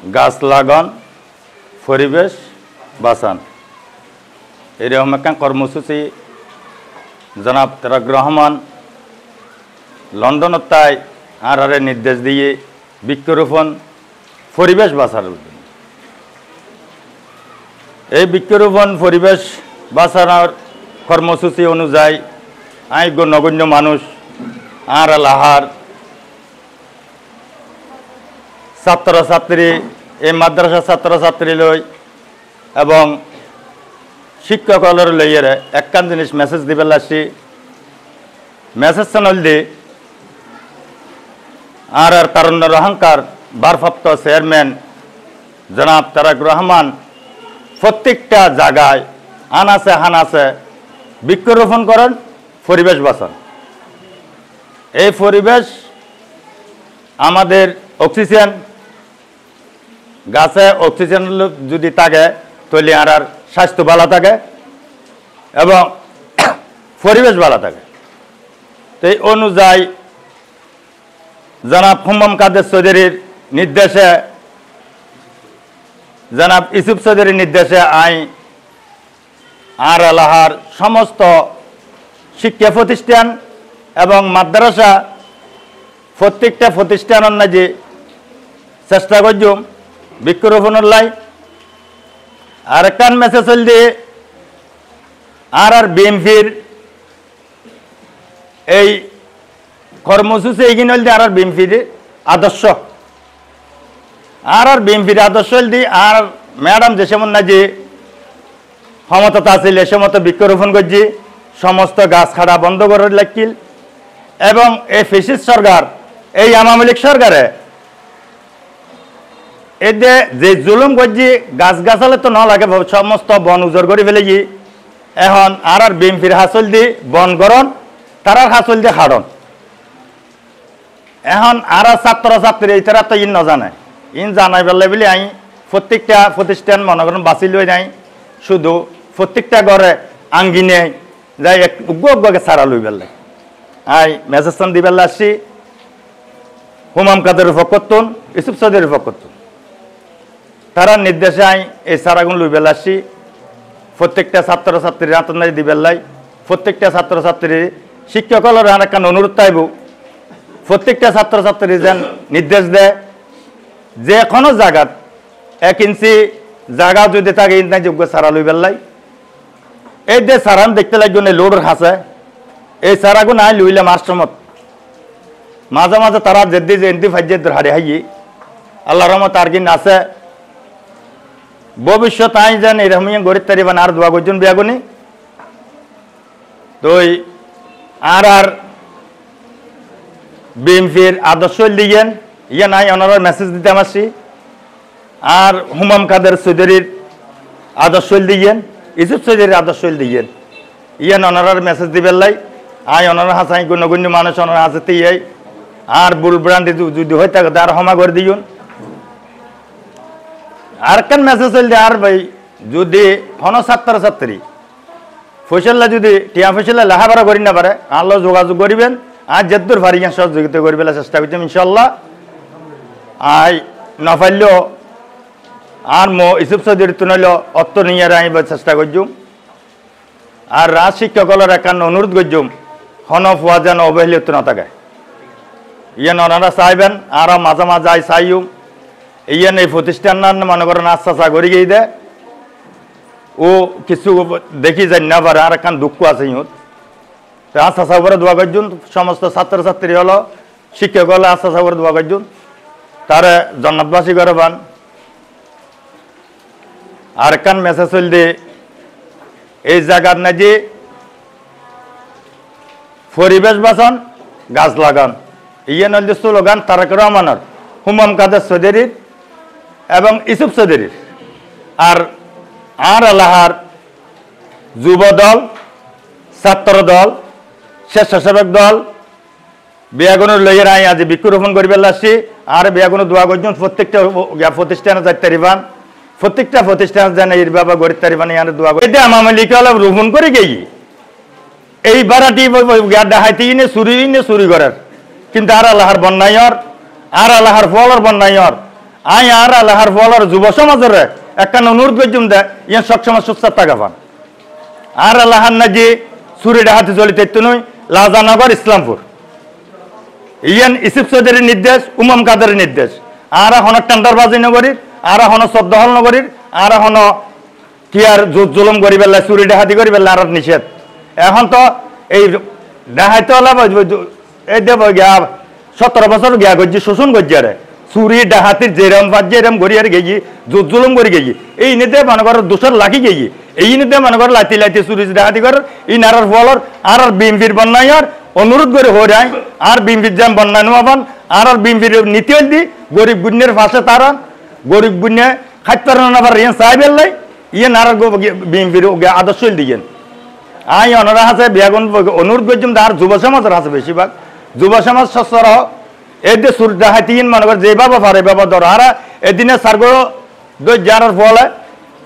গাছ লাগান পরিবেশ বাঁচান এরকম একটা কর্মসূচি জনাব তারেক রহমান লন্ডনের তাই আর নির্দেশ দিয়ে বৃক্ষরোপণ পরিবেশ বাঁচার এই বৃক্ষরোপণ পরিবেশ বাঁচানোর কর্মসূচি অনুযায়ী নগণ্য মানুষ আর এলাহার ছাত্রছাত্রী এই মাদ্রাসা ছাত্রছাত্রী লই এবং শিক্ষকদের লইয়ের একখান জিনিস মেসেজ দিবে লাগছি মেসেজ চ্যানেল দি আর তারুণ্যের অহংকার ভারপ্রাপ্ত চেয়ারম্যান জনাব তারেক রহমান প্রত্যেকটা জায়গায় আনাচে হানাচে বৃক্ষরোপণ করেন পরিবেশ বাঁচান এই পরিবেশ আমাদের অক্সিজেন গাছে অক্সিজেন যদি থাকে তাহলে আর স্বাস্থ্য ভালো থাকে এবং পরিবেশ ভালো থাকে তো এই অনুযায়ী জনাব হুমাম কাদের চৌধুরীর নির্দেশে জনাব ইউসুফ চৌধুরীর নির্দেশে আর এলাহার সমস্ত শিক্ষা প্রতিষ্ঠান এবং মাদ্রাসা প্রত্যেকটা প্রতিষ্ঠানের নাজি চেষ্টা করছুম বৃক্ষরোপণের লাই আর একখান মেসেজ হল দিয়ে আর বিএমপির এই কর্মসূচি এইখানে হল দিয়ে আর বিএমপির আদর্শ আর বিএমপির আদর্শ হল দিয়ে আর ম্যাডাম যে সময় না যে ক্ষমতা আছিল এ সময় বৃক্ষরোপণ করছি সমস্ত গাছ কাটা বন্ধ করে লাগিল এবং এই ফেসিস্ট সরকার এই আওয়ামী লীগ সরকারে এতে যে জুলুম করছি গাছ গাছালে তো না লাগে সমস্ত বন উজর করে ফেলেছি এখন আর বিএমপির হাসল দি বন গরণ তারার হাসল দিয়ে খাড়ন এখন আর ছাত্রছাত্রী তারা তো ইন নজানে ইন জানাই পেলে বলে প্রত্যেকটা প্রতিষ্ঠান মনে করেন বাঁচি লই নাই শুধু প্রত্যেকটা ঘরে আঙ্গিনে যাই উগ্রকে সারা লই পেলে মেসেজ দি পেলে আসছি হুমাম কাদের পক্ষতুন ইউসুফ চৌধুরীর পক্ষতুন তারা নির্দেশে এই সারাগুন লই পেলে আসছি প্রত্যেকটা ছাত্রছাত্রীর আতনাই দি পেলাই প্রত্যেকটা ছাত্রছাত্রী শিক্ষকদের আর একটা অনুরোধ চাইব প্রত্যেকটা ছাত্রছাত্রী যেন নির্দেশ দেয় যে কোনো জায়গাত 1 ইঞ্চি জায়গা যদি থাকে ইন্টার যোগ্য সারা লই পেলাই এই যে সারান দেখতে লাগবে লোডের হাসে এই সারাগুন লইলাম আশ্রমত মাঝে মাঝে তারা জেদি জয়ন্তী ফাইজের হারে হাই আল্লাহ রহমত আর কিন আছে ভবিষ্যৎ যেন এরকম গরিব তারিবান আর দোয়া করছেন বিয়াগুনি তো আর বিএমপির আদর্শ দিয়েন নাই ওনারা মেসেজ দিতে আসছি আর হুমাম কাদের চৌধুরীর আদর্শ দিয়েন ইউসুফ চৌধুরীর আদর্শ দিয়েন ওনার মেসেজ দিবেন লাই ওনারা হাসাই গণ্য মানুষ ওনারা হাসতে আর বুলব্রান্ডি যদি হয়ে থাকে আর ক্ষমা করে দিন আর কেন মেসেজ হল আর ভাই যদি কোনো ছাত্রছাত্রী ফসল্লা যদি টিয়া ফসল্লা লেখাপড়া করি না পারে আল্লাহ যোগাযোগ করিবেন আর যেদূর পারি সহযোগিতা করবে চেষ্টা করতাম ইনশাল্লাহ নফাইলেও আর ইউসুফ চৌধুরী তুনল অর্থ নিয়ে আনবার চেষ্টা করছুম আর রাজ শিক্ষকলের একান্ন অনুরোধ করছুম হন ফুয়া যেন অবহেলিত না থাকে ওনারা চাইবেন আর মাঝে মাঝে চাইম এই প্রতিষ্ঠান মনে করেন আশ্বাসা করে গিয়ে দেয় ও কিছু দেখি যাই না পারে আর একখান দুঃখ আছে ইহত আশ্বাসা করে দোয়া করছুন সমস্ত ছাত্রছাত্রী হলো শিক্ষক হলে আশ্বাসা করে দোয়া করছুন তারা জন্নতবাসী করে পান আর একখান মেসেজ হল দিয়ে এই জায়গার না যে পরিবেশ বাঁচান গাছ লাগান নল যে স্লোগান তারেক রহমানের হুমাম কাদের চৌধুরীর এবং ইউসুফ চৌধুরীর আর এলাহার যুব দল ছাত্র দল স্বেচ্ছাসেবক দল বিয়াগুনের লইয়ের আজ বৃক্ষরোপণ করিবে আসছি আর বিয়াগুনো দোয়া করছেন প্রত্যেকটা প্রতিষ্ঠানে যাইতে পারিবান প্রত্যেকটা প্রতিষ্ঠান যেন এর বাবা গরিব তারিবান দোয়া করে এটা আওয়ামী লীগ রোপণ করে গেই এই বারাটি দেখাইতে চুরি করার কিন্তু আর আল্লাহর বন্যায়র আর আল্লাহর ফলর বন্যায়র আই আর এলাহার ফলার যুব সমাজের একটা অনুরোধ করছুম দে ইয়ান সবসময় সুস্থ টাকা পান আর এলাহার না যে চুরি ডাহাতি চলিতে নই লাজানগর ইসলামপুর ইয়ান ইসিফ চৌধুরীর নির্দেশ উমম কাদের নির্দেশ আর হন টেন্ডারবাজি নগরীর আর হন সদ্দহল নগরীর আর হন কি আর জুলুম করি পেলে চুরি ডাহাতি করি পেলে আর নিষেধ এখন তো এই ডাহাইতে হলে এই দেব গিয়া 17 বছর গিয়া করছি শোষণ করছি আরে চুরি ডাহাতির যেরম বাজ্যে এরম করি আর গেছি জুলুম করি গেছি এই নিতে মনে করো দোষর লাখি গেছি এই নিতে মনে করো লাইতে লাইতে চুরি ডাহাতি কর এই নারার ফলর আর বিএমপির বন্যায় অনুরোধ করে হয়ে যায় আর বিএমপির যান বন্যা নেওয়াবান আর বিএমপির নীতি দি গরিব গুণ্যের পাশে তারা গরিব গুণ্যে খাদ্য আবার ইয়ে চাই বেললাই ইয়ে নারার বিএমপির আদর্শ দিয়েন আই অনারা আছে বেগুন অনুরোধ করছিলাম আর যুব সমাজের আছে বেশিরভাগ যুব সমাজ সচ্ছর এই যে সুর ডাহাতিন মনে করে যেভাবে পারে বাবা ধর আর এদিনে সারগো জানার ফলে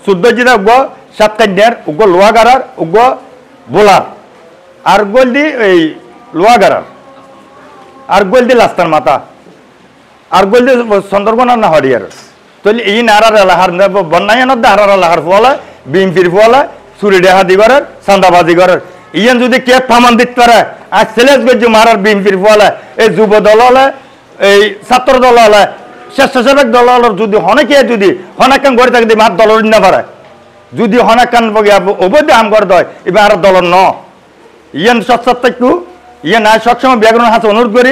সুদ্দজিদা উগ্র সাতকান্যার উগ্র লোহাগারার উগ্র বোলার আর গোল দি এই লোহাগারার আর গোল দি লাস্তার মাথা আর গোল দি সুন্দরবন না হরিয়ার তাহলে এই নারার এলাহার বন্যায়নের হারার এলাহার ফলে বিএমপির ফলে চুরি ডাহাতি করার চান্দাবাজি করার ইয়ান যদি কে প্রমাণ দিতে পারে আর চ্যালেঞ্জ করছি মারার বিএমপির ফলে এই যুব দল হলে এই ছাত্র দল হলে স্বেচ্ছাসেবক দল হলে যদি হনেকে যদি হনাকান করে থাকে মার দলের না পারে যদি হনাকান অবৈধ আম করে দেয় এবার আর দলের ন ইয়ান সচ্ছাত্তু ইয়ান আর সবসময় ব্যাগুনের হাতে অনুরোধ করি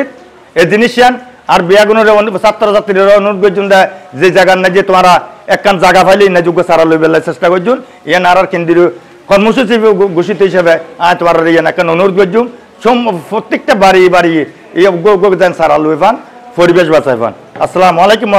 এই জিনিস আর ব্যাগুনের ছাত্রছাত্রীরা অনুরোধ করছেন যে জায়গার না যে তোমরা একখান জায়গা পাইলে না যোগ্য সারা লই বেলার চেষ্টা করছুন ইয়ান আর কেন্দ্রীয় কর্মসূচি ঘোষিত হিসেবে তোমার ইয়ান একখান অনুরোধ করছুন প্রত্যেকটা বাড়ি বাড়ি এই যেন সারা লই পান পরিবেশ বাঁচাই পান আসসালামু আলাইকুম।